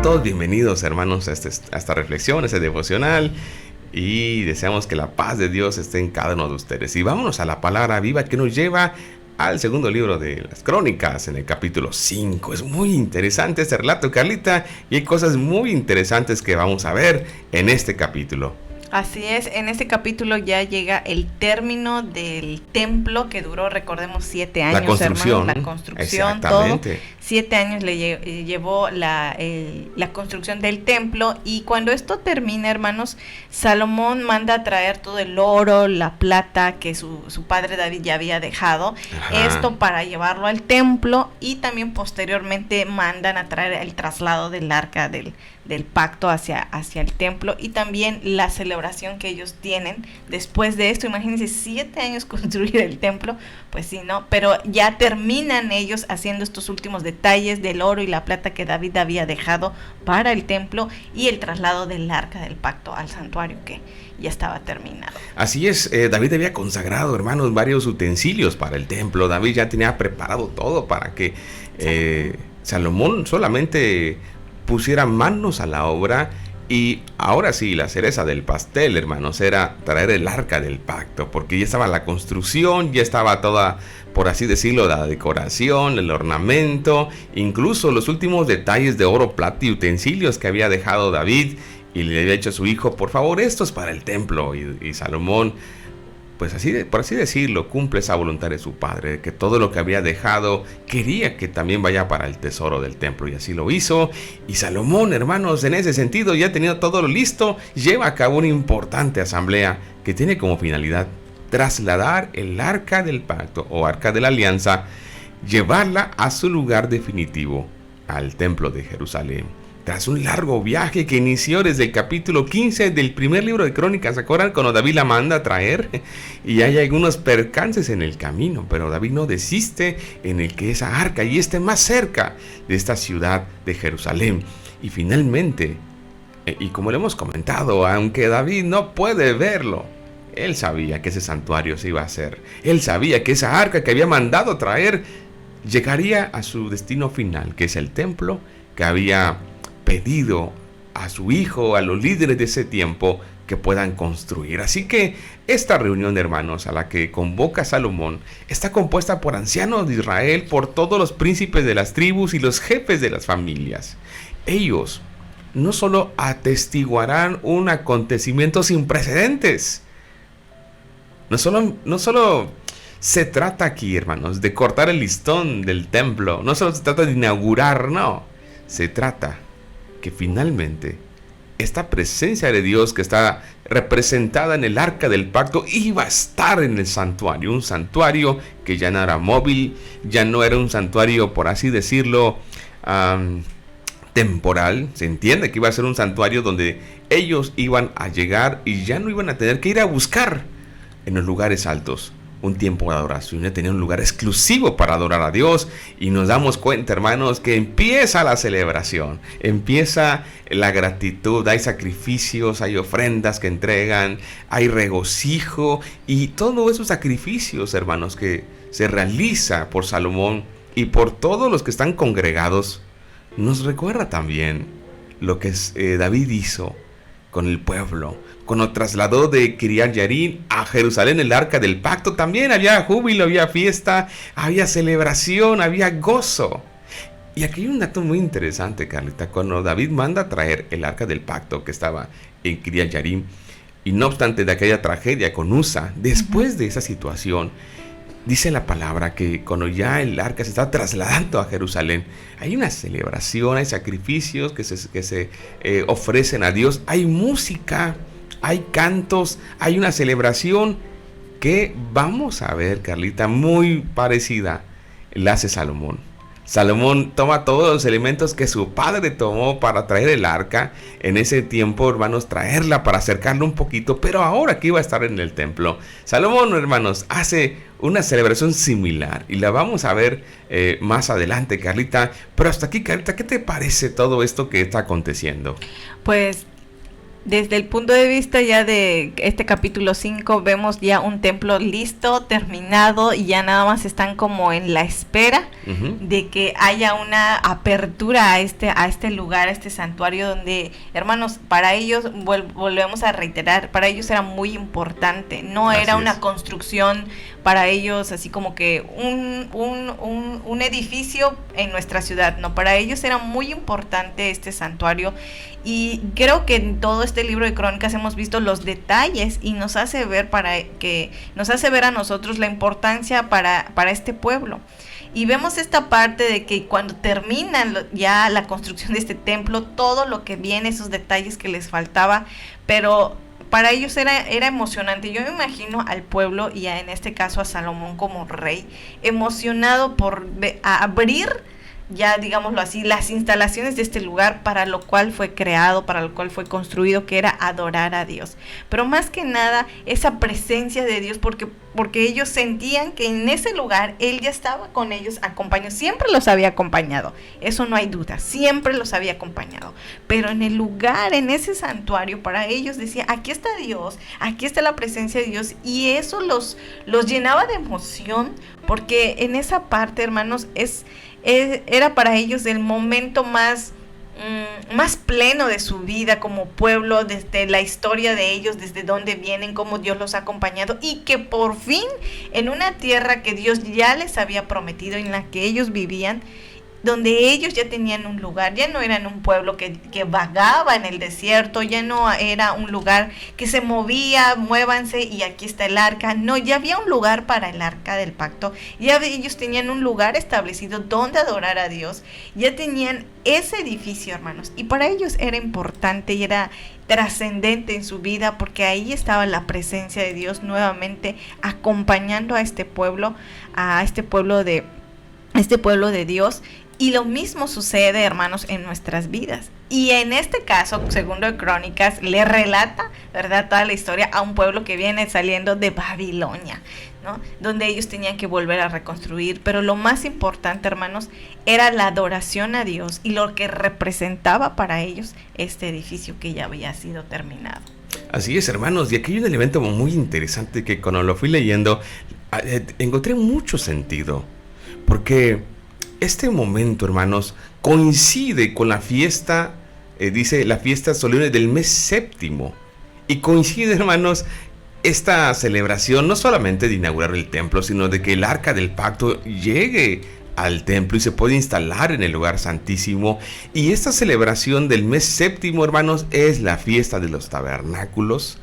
Sean todos bienvenidos, hermanos, a esta reflexión, a este devocional. Y deseamos que la paz de Dios esté en cada uno de ustedes. Y vámonos a la palabra viva que nos lleva al segundo libro de las Crónicas, en el capítulo 5. Es muy interesante este relato, Carlita, y hay cosas muy interesantes que vamos a ver en este capítulo. Así es, en este capítulo ya llega el término del templo que duró, recordemos, 7 años, la construcción, hermanos, la construcción, todo. 7 años le llevó la construcción del templo, y cuando esto termina, hermanos, Salomón manda a traer todo el oro, la plata que su padre David ya había dejado. Ajá. Esto para llevarlo al templo, y también posteriormente mandan a traer el traslado del arca del pacto hacia el templo, y también la celebración que ellos tienen después de esto. Imagínense, 7 años construir el templo, pues sí, ¿no? Pero ya terminan ellos haciendo estos últimos detalles del oro y la plata que David había dejado para el templo, y el traslado del arca del pacto al santuario que ya estaba terminado. Así es, David había consagrado, hermanos, varios utensilios para el templo. David ya tenía preparado todo para que Salomón solamente pusiera manos a la obra. Y ahora sí, la cereza del pastel, hermanos, era traer el arca del pacto, porque ya estaba la construcción, ya estaba toda, por así decirlo, la decoración, el ornamento, incluso los últimos detalles de oro, plata y utensilios que había dejado David, y le había dicho a su hijo: por favor, esto es para el templo. Y Salomón, pues por así decirlo, cumple esa voluntad de su padre, que todo lo que había dejado quería que también vaya para el tesoro del templo, y así lo hizo. Y Salomón, hermanos, en ese sentido, ya teniendo todo lo listo, lleva a cabo una importante asamblea que tiene como finalidad trasladar el arca del pacto o arca de la alianza, llevarla a su lugar definitivo, al templo de Jerusalén. Tras un largo viaje que inició desde el capítulo 15 del primer libro de Crónicas, ¿se acuerdan? Cuando David la manda a traer, y hay algunos percances en el camino, pero David no desiste en el que esa arca y esté más cerca de esta ciudad de Jerusalén. Y finalmente, y como le hemos comentado, aunque David no puede verlo, él sabía que ese santuario se iba a hacer. Él sabía que esa arca que había mandado traer llegaría a su destino final, que es el templo que había pedido a su hijo, a los líderes de ese tiempo, que puedan construir. Así que esta reunión, hermanos, a la que convoca Salomón, está compuesta por ancianos de Israel, por todos los príncipes de las tribus y los jefes de las familias. Ellos no solo atestiguarán un acontecimiento sin precedentes, no solo se trata aquí, hermanos, de cortar el listón del templo, no solo se trata de inaugurar, no, se trata que finalmente esta presencia de Dios que está representada en el arca del pacto iba a estar en el santuario, un santuario que ya no era móvil, ya no era un santuario, por así decirlo, temporal. Se entiende que iba a ser un santuario donde ellos iban a llegar y ya no iban a tener que ir a buscar en los lugares altos un tiempo de adoración. Ya tenía un lugar exclusivo para adorar a Dios, y nos damos cuenta, hermanos, que empieza la celebración, empieza la gratitud, hay sacrificios, hay ofrendas que entregan, hay regocijo, y todos esos sacrificios, hermanos, que se realiza por Salomón y por todos los que están congregados, nos recuerda también lo que David hizo con el pueblo. Cuando trasladó de Kiriat Yarim a Jerusalén el arca del pacto, también había júbilo, había fiesta, había celebración, había gozo. Y aquí hay un dato muy interesante, Carlita. Cuando David manda a traer el arca del pacto que estaba en Kiriat Yarim, y no obstante de aquella tragedia con Usa, después de esa situación, dice la palabra que cuando ya el arca se está trasladando a Jerusalén, hay una celebración, hay sacrificios que se ofrecen a Dios, hay música, hay cantos, hay una celebración que vamos a ver, Carlita, muy parecida la hace Salomón. Salomón toma todos los elementos que su padre tomó para traer el arca en ese tiempo, hermanos, traerla para acercarla un poquito, pero ahora que iba a estar en el templo, Salomón, hermanos, hace una celebración similar y la vamos a ver más adelante, Carlita. Pero hasta aquí, Carlita, ¿qué te parece todo esto que está aconteciendo? Pues Desde el punto de vista ya de este capítulo 5, vemos ya un templo listo, terminado, y ya nada más están como en la espera de que haya una apertura a este lugar, a este santuario, donde, hermanos, para ellos, volvemos a reiterar, para ellos era muy importante, no era una construcción para ellos así como que un edificio en nuestra ciudad, no, para ellos era muy importante este santuario. Y creo que en todo este libro de Crónicas hemos visto los detalles y nos hace ver a nosotros la importancia para este pueblo. Y vemos esta parte de que cuando terminan ya la construcción de este templo, todo lo que viene, esos detalles que les faltaba, pero para ellos era emocionante. Yo me imagino al pueblo, y en este caso a Salomón como rey, emocionado por abrir, ya digámoslo así, las instalaciones de este lugar para lo cual fue creado, para lo cual fue construido, que era adorar a Dios. Pero más que nada, esa presencia de Dios, porque ellos sentían que en ese lugar Él ya estaba con ellos, acompañado, siempre los había acompañado, eso no hay duda, siempre los había acompañado, pero en el lugar, en ese santuario, para ellos decía, aquí está Dios, aquí está la presencia de Dios, y eso los llenaba de emoción, porque en esa parte, hermanos, era para ellos el momento más pleno de su vida como pueblo, desde la historia de ellos, desde dónde vienen, cómo Dios los ha acompañado, y que por fin en una tierra que Dios ya les había prometido, en la que ellos vivían, donde ellos ya tenían un lugar, ya no eran un pueblo que vagaba en el desierto, ya no era un lugar que se movía, muévanse y aquí está el arca, no, ya había un lugar para el arca del pacto, ya ellos tenían un lugar establecido donde adorar a Dios, ya tenían ese edificio, hermanos, y para ellos era importante y era trascendente en su vida, porque ahí estaba la presencia de Dios nuevamente acompañando a este pueblo de Dios. Y lo mismo sucede, hermanos, en nuestras vidas. Y en este caso, segundo de Crónicas, le relata, ¿verdad?, toda la historia a un pueblo que viene saliendo de Babilonia, ¿no?, donde ellos tenían que volver a reconstruir. Pero lo más importante, hermanos, era la adoración a Dios y lo que representaba para ellos este edificio que ya había sido terminado. Así es, hermanos, y aquí hay un elemento muy interesante que cuando lo fui leyendo encontré mucho sentido, porque este momento, hermanos, coincide con la fiesta, dice la fiesta solemne del mes séptimo, y coincide, hermanos, esta celebración no solamente de inaugurar el templo, sino de que el arca del pacto llegue al templo y se puede instalar en el lugar santísimo. Y esta celebración del mes séptimo, hermanos, es la fiesta de los tabernáculos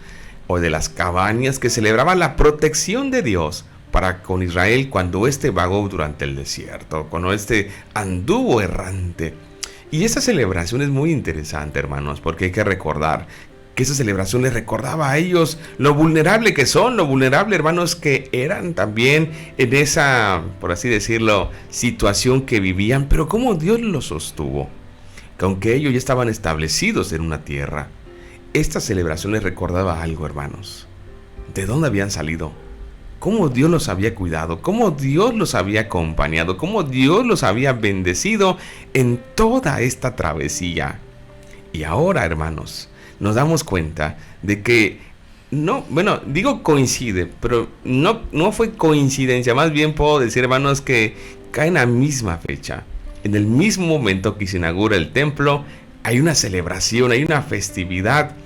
o de las cabañas, que celebraba la protección de Dios para con Israel cuando éste vagó durante el desierto, cuando éste anduvo errante. Y esa celebración es muy interesante, hermanos, porque hay que recordar que esa celebración les recordaba a ellos lo vulnerable que son, lo vulnerable, hermanos, que eran también en esa, por así decirlo, situación que vivían, pero cómo Dios los sostuvo, que aunque ellos ya estaban establecidos en una tierra, esta celebración les recordaba algo, hermanos, de dónde habían salido, cómo Dios los había cuidado, cómo Dios los había acompañado, cómo Dios los había bendecido en toda esta travesía. Y ahora, hermanos, nos damos cuenta de que coincide, pero no fue coincidencia, más bien puedo decir, hermanos, que cae en la misma fecha, en el mismo momento que se inaugura el templo, hay una celebración, hay una festividad,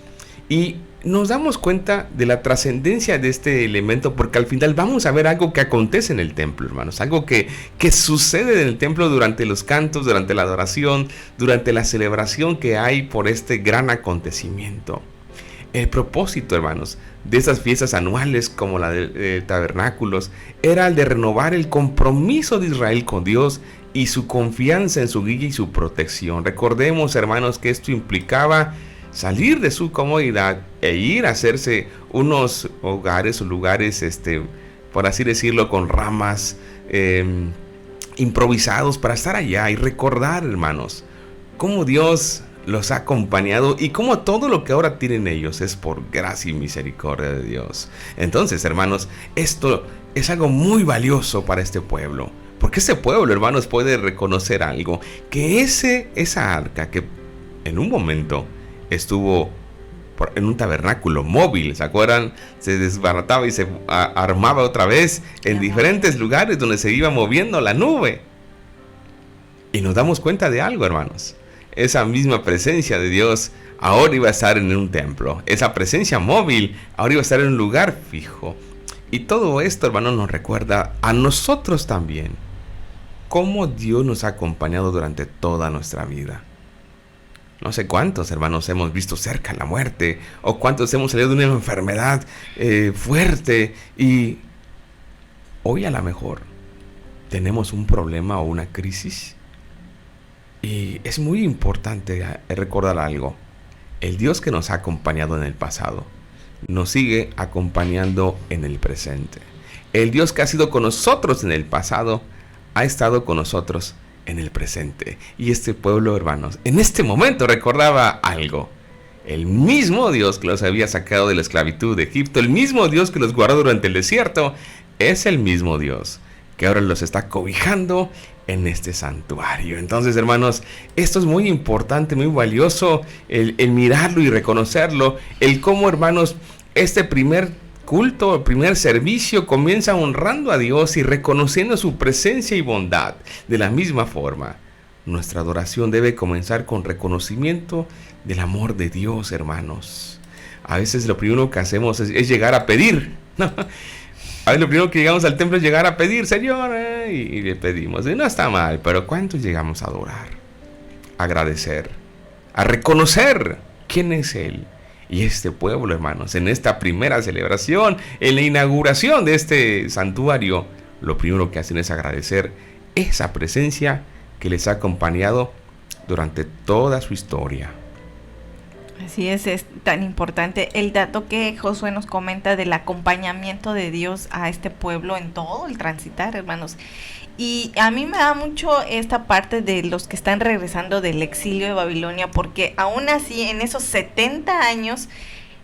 y nos damos cuenta de la trascendencia de este elemento, porque al final vamos a ver algo que acontece en el templo, hermanos, algo que sucede en el templo durante los cantos, durante la adoración, durante la celebración que hay por este gran acontecimiento. El propósito, hermanos, de estas fiestas anuales como la de tabernáculos era el de renovar el compromiso de Israel con Dios y su confianza en su guía y su protección. Recordemos, hermanos, que esto implicaba salir de su comodidad e ir a hacerse unos hogares o lugares, por así decirlo, con ramas improvisados para estar allá y recordar, hermanos, cómo Dios los ha acompañado y cómo todo lo que ahora tienen ellos es por gracia y misericordia de Dios. Entonces, hermanos, esto es algo muy valioso para este pueblo, porque este pueblo, hermanos, puede reconocer algo, que esa arca que en un momento estuvo, en un tabernáculo móvil, ¿se acuerdan? Se desbarataba y se armaba otra vez en diferentes lugares donde se iba moviendo la nube. Y nos damos cuenta de algo, hermanos. Esa misma presencia de Dios ahora iba a estar en un templo. Esa presencia móvil ahora iba a estar en un lugar fijo. Y todo esto, hermanos, nos recuerda a nosotros también cómo Dios nos ha acompañado durante toda nuestra vida. No sé cuántos, hermanos, hemos visto cerca la muerte, o cuántos hemos salido de una enfermedad fuerte, y hoy a lo mejor tenemos un problema o una crisis. Y es muy importante recordar algo. El Dios que nos ha acompañado en el pasado nos sigue acompañando en el presente. El Dios que ha sido con nosotros en el pasado ha estado con nosotros en el presente. Y este pueblo, hermanos, en este momento recordaba algo. El mismo Dios que los había sacado de la esclavitud de Egipto, el mismo Dios que los guardó durante el desierto, es el mismo Dios que ahora los está cobijando en este santuario. Entonces, hermanos, esto es muy importante, muy valioso, el mirarlo y reconocerlo, el cómo, hermanos, este primer culto, el primer servicio comienza honrando a Dios y reconociendo su presencia y bondad. De la misma forma, nuestra adoración debe comenzar con reconocimiento del amor de Dios, hermanos. A veces lo primero que hacemos es llegar a pedir, ¿no? A veces lo primero que llegamos al templo es llegar a pedir, Señor, y le pedimos. Y no está mal, pero ¿cuántos llegamos a adorar? A agradecer, a reconocer quién es Él. Y este pueblo, hermanos, en esta primera celebración, en la inauguración de este santuario, lo primero que hacen es agradecer esa presencia que les ha acompañado durante toda su historia. Así es tan importante el dato que Josué nos comenta del acompañamiento de Dios a este pueblo en todo el transitar, hermanos. Y a mí me da mucho esta parte de los que están regresando del exilio de Babilonia, porque aún así en esos 70 años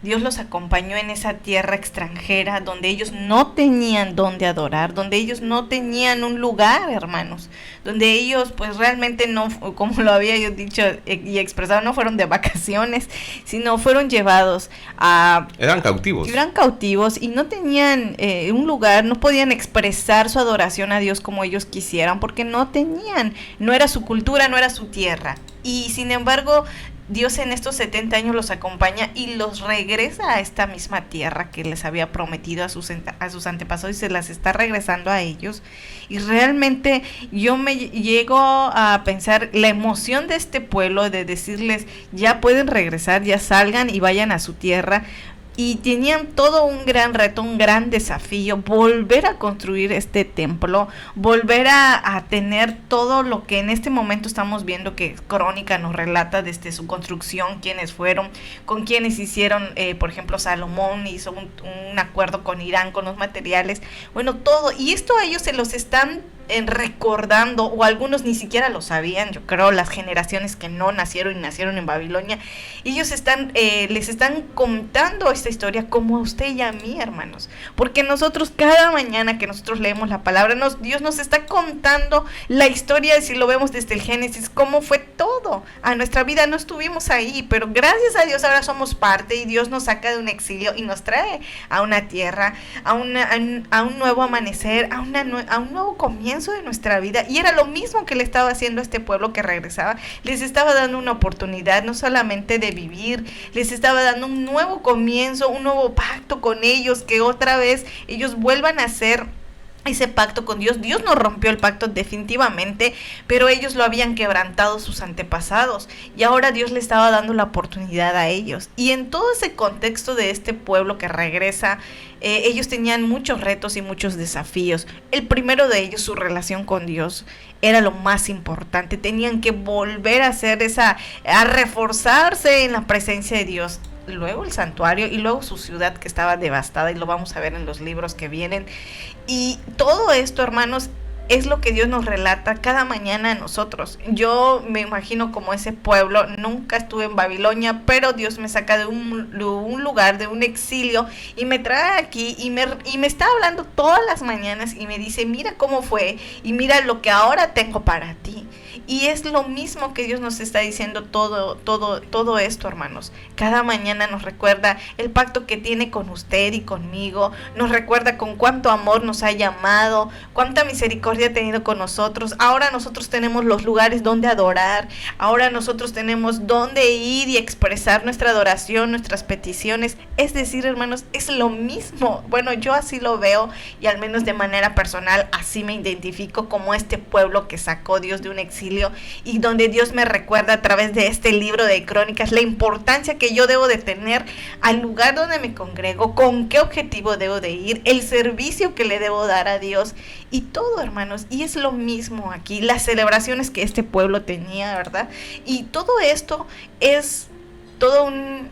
Dios los acompañó en esa tierra extranjera donde ellos no tenían dónde adorar, donde ellos no tenían un lugar, hermanos, donde ellos pues realmente no, como lo había yo dicho y expresado, no fueron de vacaciones, sino fueron llevados a... Eran cautivos y no tenían un lugar, no podían expresar su adoración a Dios como ellos quisieran, porque no tenían, no era su cultura, no era su tierra. Y sin embargo, Dios en estos 70 años los acompaña y los regresa a esta misma tierra que les había prometido a sus antepasados, y se las está regresando a ellos. Y realmente yo me llego a pensar la emoción de este pueblo de decirles, ya pueden regresar, ya salgan y vayan a su tierra. Y tenían todo un gran reto, un gran desafío, volver a construir este templo, volver a tener todo lo que en este momento estamos viendo que Crónica nos relata desde su construcción, quiénes fueron, con quienes hicieron, por ejemplo, Salomón hizo un acuerdo con Irán, con los materiales, bueno, todo, y esto a ellos se los están recordando, o algunos ni siquiera lo sabían, yo creo, las generaciones que no nacieron y nacieron en Babilonia, ellos les están contando esta historia como a usted y a mí, hermanos, porque nosotros cada mañana que nosotros leemos la palabra, Dios nos está contando la historia, si lo vemos desde el Génesis, cómo fue todo, a nuestra vida no estuvimos ahí, pero gracias a Dios ahora somos parte, y Dios nos saca de un exilio y nos trae a una tierra, a un nuevo amanecer, a un nuevo comienzo de nuestra vida. Y era lo mismo que le estaba haciendo a este pueblo que regresaba. Les estaba dando una oportunidad no solamente de vivir, les estaba dando un nuevo comienzo, un nuevo pacto con ellos, que otra vez ellos vuelvan a hacer ese pacto con Dios. Dios no rompió el pacto definitivamente, pero ellos lo habían quebrantado sus antepasados, y ahora Dios le estaba dando la oportunidad a ellos. Y en todo ese contexto de este pueblo que regresa, ellos tenían muchos retos y muchos desafíos. El primero de ellos, su relación con Dios, era lo más importante. Tenían que volver a hacer a reforzarse en la presencia de Dios. Luego el santuario, y luego su ciudad que estaba devastada, y lo vamos a ver en los libros que vienen. Y todo esto, hermanos, es lo que Dios nos relata cada mañana a nosotros. Yo me imagino como ese pueblo. Nunca estuve en Babilonia, pero Dios me saca de un lugar, de un exilio, y me trae aquí, y me está hablando todas las mañanas, y me dice, mira cómo fue, y mira lo que ahora tengo para ti. Y es lo mismo que Dios nos está diciendo todo esto, hermanos. Cada mañana nos recuerda el pacto que tiene con usted y conmigo, nos recuerda con cuánto amor nos ha llamado, cuánta misericordia ha tenido con nosotros. Ahora nosotros tenemos los lugares donde adorar, ahora nosotros tenemos donde ir y expresar nuestra adoración, nuestras peticiones. Es decir, hermanos, es lo mismo. Bueno, yo así lo veo, y al menos de manera personal así me identifico como este pueblo que sacó Dios de un exilio, y donde Dios me recuerda a través de este libro de Crónicas la importancia que yo debo de tener al lugar donde me congrego, con qué objetivo debo de ir, el servicio que le debo dar a Dios y todo, hermanos. Y es lo mismo aquí, las celebraciones que este pueblo tenía, ¿verdad? Y todo esto es todo un,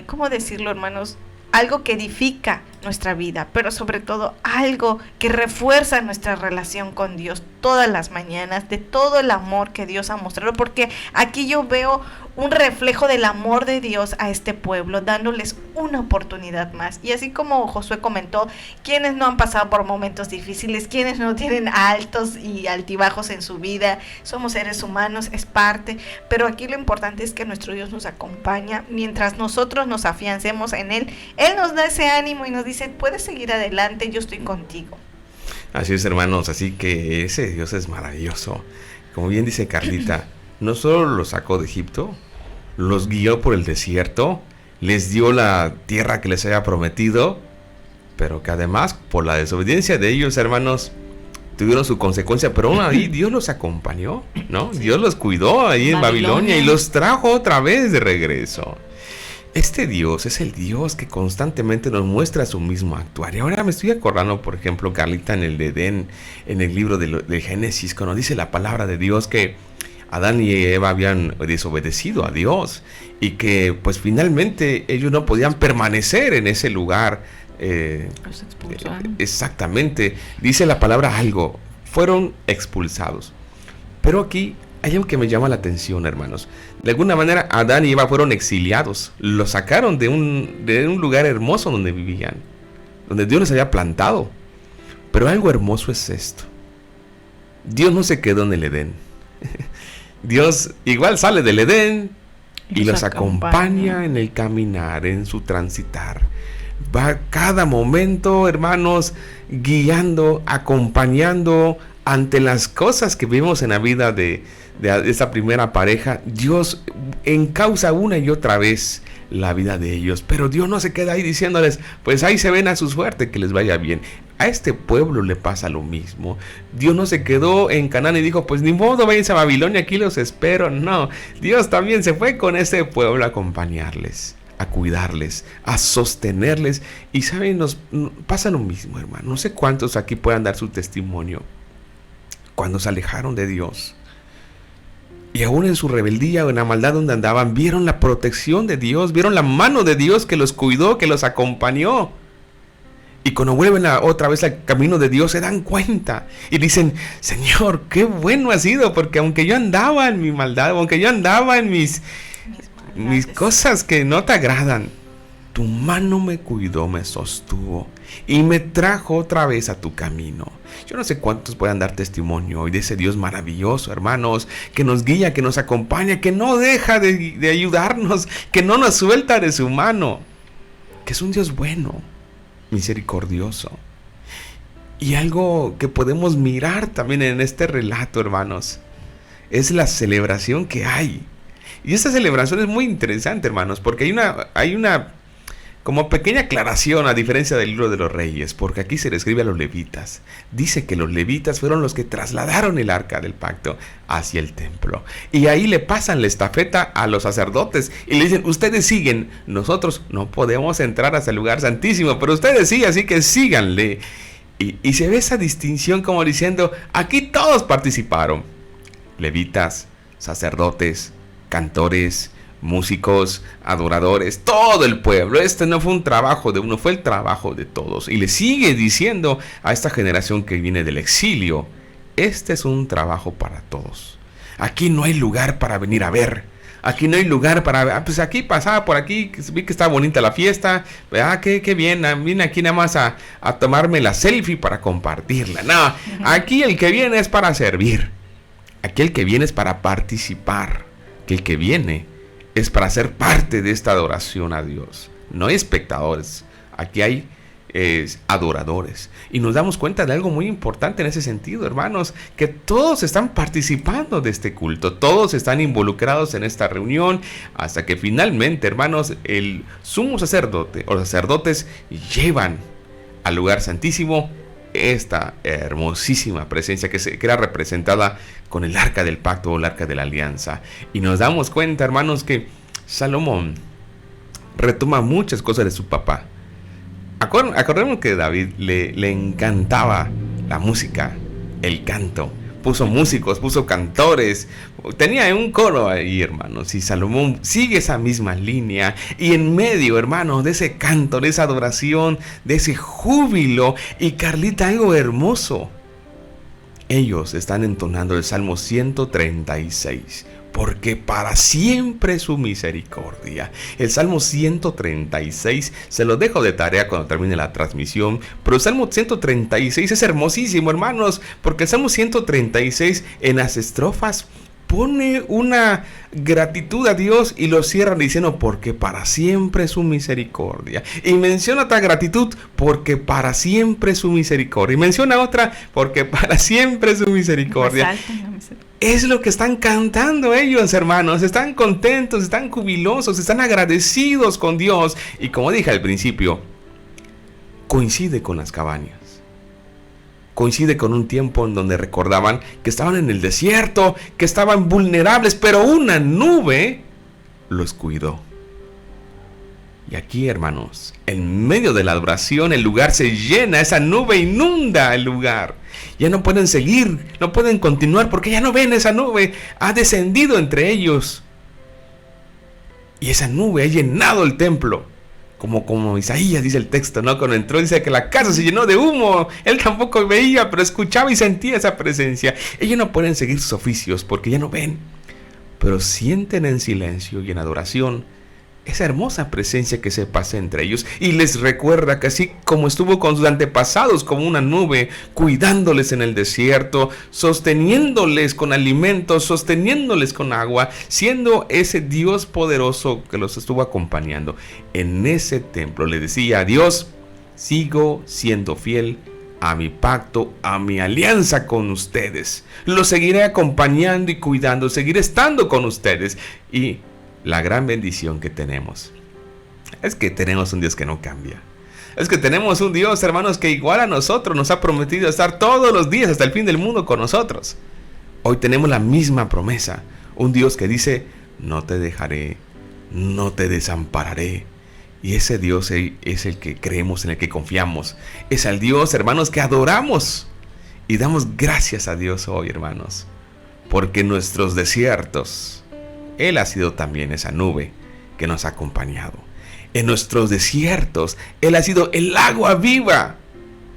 ¿cómo decirlo, hermanos? Algo que edifica nuestra vida, pero sobre todo algo que refuerza nuestra relación con Dios todas las mañanas, de todo el amor que Dios ha mostrado, porque aquí yo veo un reflejo del amor de Dios a este pueblo, dándoles una oportunidad más. Y así como Josué comentó, quienes no han pasado por momentos difíciles, quienes no tienen altos y altibajos en su vida, somos seres humanos, es parte, pero aquí lo importante es que nuestro Dios nos acompaña, mientras nosotros nos afiancemos en Él, Él nos da ese ánimo y nos dice, puedes seguir adelante, yo estoy contigo. Así es, hermanos, así que ese Dios es maravilloso. Como bien dice Carlita, no solo los sacó de Egipto, los guió por el desierto, les dio la tierra que les había prometido, pero que además, por la desobediencia de ellos, hermanos, tuvieron su consecuencia, pero aún ahí Dios los acompañó, ¿no? Dios los cuidó ahí en Babilonia y los trajo otra vez de regreso. Este Dios es el Dios que constantemente nos muestra su mismo actuar. Y ahora me estoy acordando, por ejemplo, Carlita, en el Edén, en el libro de Génesis, cuando dice la palabra de Dios que Adán y Eva habían desobedecido a Dios y que pues finalmente ellos no podían permanecer en ese lugar. Los expulsaron. Exactamente, dice la palabra algo, fueron expulsados. Pero aquí hay algo que me llama la atención, hermanos. De alguna manera Adán y Eva fueron exiliados, los sacaron de un lugar hermoso donde vivían, donde Dios les había plantado. Pero algo hermoso es esto: Dios no se quedó en el Edén. Dios igual sale del Edén y los acompaña en el caminar, en su transitar. Va cada momento, hermanos, guiando, acompañando ante las cosas que vivimos en la vida de esa primera pareja. Dios encausa una y otra vez la vida de ellos, pero Dios no se queda ahí diciéndoles, pues ahí se ven a su suerte, que les vaya bien. A este pueblo le pasa lo mismo. Dios no se quedó en Canaán y dijo, pues ni modo, váyanse a Babilonia, aquí los espero. No, Dios también se fue con ese pueblo a acompañarles, a cuidarles, a sostenerles. Y saben, nos pasa lo mismo, hermano. No sé cuántos aquí puedan dar su testimonio cuando se alejaron de Dios, y aún en su rebeldía o en la maldad donde andaban, vieron la protección de Dios, vieron la mano de Dios que los cuidó, que los acompañó. Y cuando vuelven otra vez al camino de Dios, se dan cuenta y dicen, Señor, qué bueno ha sido, porque aunque yo andaba en mi maldad, aunque yo andaba en mis cosas que no te agradan, tu mano me cuidó, me sostuvo y me trajo otra vez a tu camino. Yo no sé cuántos puedan dar testimonio hoy de ese Dios maravilloso, hermanos, que nos guía, que nos acompaña, que no deja de ayudarnos, que no nos suelta de su mano, que es un Dios bueno, misericordioso. Y algo que podemos mirar también en este relato, hermanos, es la celebración que hay. Y esta celebración es muy interesante, hermanos, porque hay una como pequeña aclaración a diferencia del libro de los Reyes, porque aquí se le escribe a los levitas. Dice que los levitas fueron los que trasladaron el arca del pacto hacia el templo. Y ahí le pasan la estafeta a los sacerdotes y le dicen, ustedes siguen, nosotros no podemos entrar hasta el lugar santísimo, pero ustedes sí, así que síganle. Y se ve esa distinción como diciendo, aquí todos participaron. Levitas, sacerdotes, cantores, músicos, adoradores, todo el pueblo. Este no fue un trabajo de uno, fue el trabajo de todos. Y le sigue diciendo a esta generación que viene del exilio, este es un trabajo para todos. Aquí no hay lugar para venir a ver. Aquí no hay lugar para, pues aquí pasaba por aquí, vi que está bonita la fiesta, qué bien, vine aquí nada más a tomarme la selfie para compartirla. No, aquí el que viene es para servir. Aquel que viene es para participar, que el que viene es para ser parte de esta adoración a Dios. No hay espectadores, aquí hay adoradores. Y nos damos cuenta de algo muy importante en ese sentido, hermanos, que todos están participando de este culto, todos están involucrados en esta reunión, hasta que finalmente, hermanos, el sumo sacerdote o sacerdotes llevan al lugar santísimo esta hermosísima presencia que era representada con el arca del pacto o el arca de la alianza. Y nos damos cuenta, hermanos, que Salomón retoma muchas cosas de su papá. Acordemos que David le encantaba la música, el canto. Puso músicos, puso cantores, tenía un coro ahí, hermanos. Y Salomón sigue esa misma línea. Y en medio, hermanos, de ese canto, de esa adoración, de ese júbilo. Y Carlita, algo hermoso. Ellos están entonando el Salmo 136. Porque para siempre su misericordia. El Salmo 136, se lo dejo de tarea cuando termine la transmisión, pero el Salmo 136 es hermosísimo, hermanos, porque el Salmo 136 en las estrofas pone una gratitud a Dios y lo cierra diciendo porque para siempre su misericordia. Y menciona otra gratitud porque para siempre su misericordia. Y menciona otra porque para siempre su misericordia. Es lo que están cantando ellos, hermanos. Están contentos, están jubilosos, están agradecidos con Dios. Y como dije al principio, coincide con las cabañas. Coincide con un tiempo en donde recordaban que estaban en el desierto, que estaban vulnerables, pero una nube los cuidó. Y aquí, hermanos, en medio de la adoración, el lugar se llena, esa nube inunda el lugar. Ya no pueden seguir, no pueden continuar porque ya no ven esa nube. Ha descendido entre ellos. Y esa nube ha llenado el templo. Como Isaías dice el texto, ¿no? Cuando entró dice que la casa se llenó de humo. Él tampoco veía, pero escuchaba y sentía esa presencia. Ellos no pueden seguir sus oficios porque ya no ven. Pero sienten en silencio y en adoración esa hermosa presencia que se pasa entre ellos y les recuerda que así como estuvo con sus antepasados como una nube, cuidándoles en el desierto, sosteniéndoles con alimentos, sosteniéndoles con agua, siendo ese Dios poderoso que los estuvo acompañando. En ese templo le decía a Dios, sigo siendo fiel a mi pacto, a mi alianza con ustedes. Los seguiré acompañando y cuidando, seguiré estando con ustedes. Y la gran bendición que tenemos es que tenemos un Dios que no cambia. Es que tenemos un Dios, hermanos, que igual a nosotros nos ha prometido estar todos los días hasta el fin del mundo con nosotros. Hoy tenemos la misma promesa. Un Dios que dice, no te dejaré, no te desampararé. Y ese Dios es el que creemos, en el que confiamos. Es el Dios, hermanos, que adoramos. Y damos gracias a Dios hoy, hermanos. Porque en nuestros desiertos Él ha sido también esa nube que nos ha acompañado. En nuestros desiertos, Él ha sido el agua viva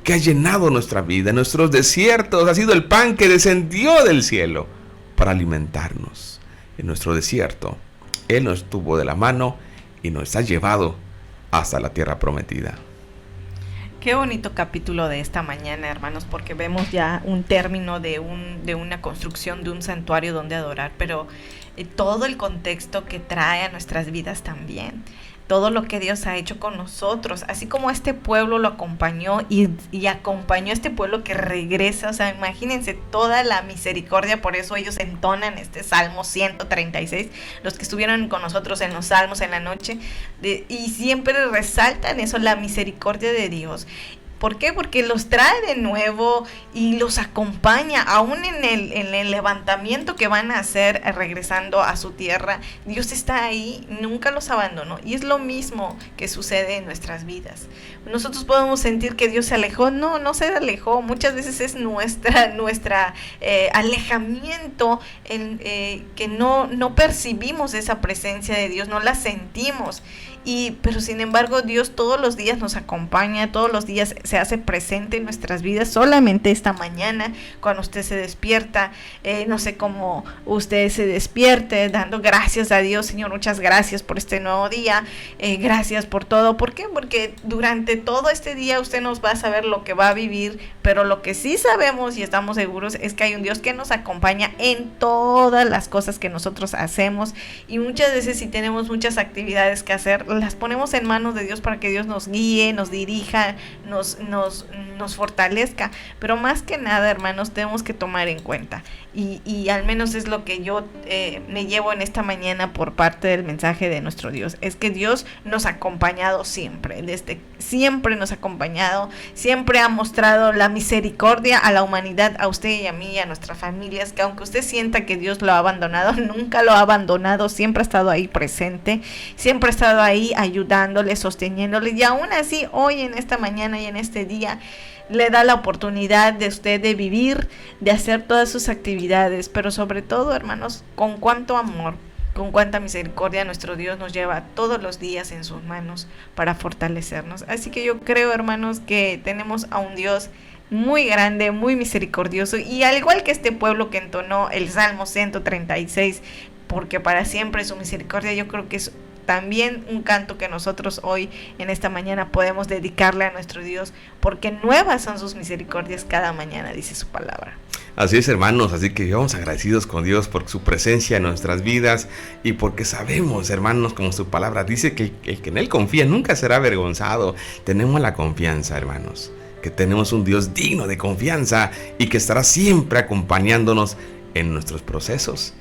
que ha llenado nuestra vida. En nuestros desiertos ha sido el pan que descendió del cielo para alimentarnos. En nuestro desierto, Él nos tuvo de la mano y nos ha llevado hasta la tierra prometida. Qué bonito capítulo de esta mañana, hermanos, porque vemos ya un término de una construcción de un santuario donde adorar, pero todo el contexto que trae a nuestras vidas también, todo lo que Dios ha hecho con nosotros, así como este pueblo lo acompañó y acompañó a este pueblo que regresa. O sea, imagínense toda la misericordia, por eso ellos entonan este Salmo 136, los que estuvieron con nosotros en los Salmos en la noche, y siempre resaltan eso, la misericordia de Dios. ¿Por qué? Porque los trae de nuevo y los acompaña, aún en el levantamiento que van a hacer regresando a su tierra. Dios está ahí, nunca los abandonó. Y es lo mismo que sucede en nuestras vidas. Nosotros podemos sentir que Dios se alejó. No se alejó. Muchas veces es nuestra alejamiento, que no percibimos esa presencia de Dios, no la sentimos. pero sin embargo Dios todos los días nos acompaña, todos los días se hace presente en nuestras vidas. Solamente esta mañana, cuando usted se despierta, no sé cómo usted se despierte, dando gracias a Dios. Señor, muchas gracias por este nuevo día, gracias por todo. ¿Por qué? Porque durante todo este día usted nos va a saber lo que va a vivir, pero lo que sí sabemos y estamos seguros es que hay un Dios que nos acompaña en todas las cosas que nosotros hacemos, y muchas veces si tenemos muchas actividades que hacer, las ponemos en manos de Dios para que Dios nos guíe, nos dirija, nos fortalezca. Pero más que nada, hermanos, tenemos que tomar en cuenta, y al menos es lo que yo me llevo en esta mañana por parte del mensaje de nuestro Dios, es que Dios nos ha acompañado siempre, siempre nos ha acompañado, siempre ha mostrado la misericordia a la humanidad, a usted y a mí y a nuestras familias, que aunque usted sienta que Dios lo ha abandonado, nunca lo ha abandonado, siempre ha estado ahí presente, siempre ha estado ahí ayudándole, sosteniéndole, y aún así hoy en esta mañana y en este día le da la oportunidad de usted de vivir, de hacer todas sus actividades, pero sobre todo, hermanos, con cuánto amor, con cuánta misericordia nuestro Dios nos lleva todos los días en sus manos para fortalecernos. Así que yo creo, hermanos, que tenemos a un Dios muy grande, muy misericordioso, y al igual que este pueblo que entonó el Salmo 136, porque para siempre es su misericordia, yo creo que es también un canto que nosotros hoy en esta mañana podemos dedicarle a nuestro Dios, porque nuevas son sus misericordias cada mañana, dice su palabra. Así es, hermanos, así que vamos agradecidos con Dios por su presencia en nuestras vidas, y porque sabemos, hermanos, como su palabra dice, que el que en Él confía nunca será avergonzado. Tenemos la confianza, hermanos, que tenemos un Dios digno de confianza y que estará siempre acompañándonos en nuestros procesos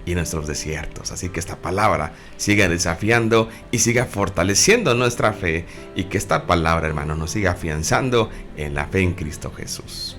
y nuestros desiertos. Así que esta palabra siga desafiando y siga fortaleciendo nuestra fe, y que esta palabra, hermano, nos siga afianzando en la fe en Cristo Jesús.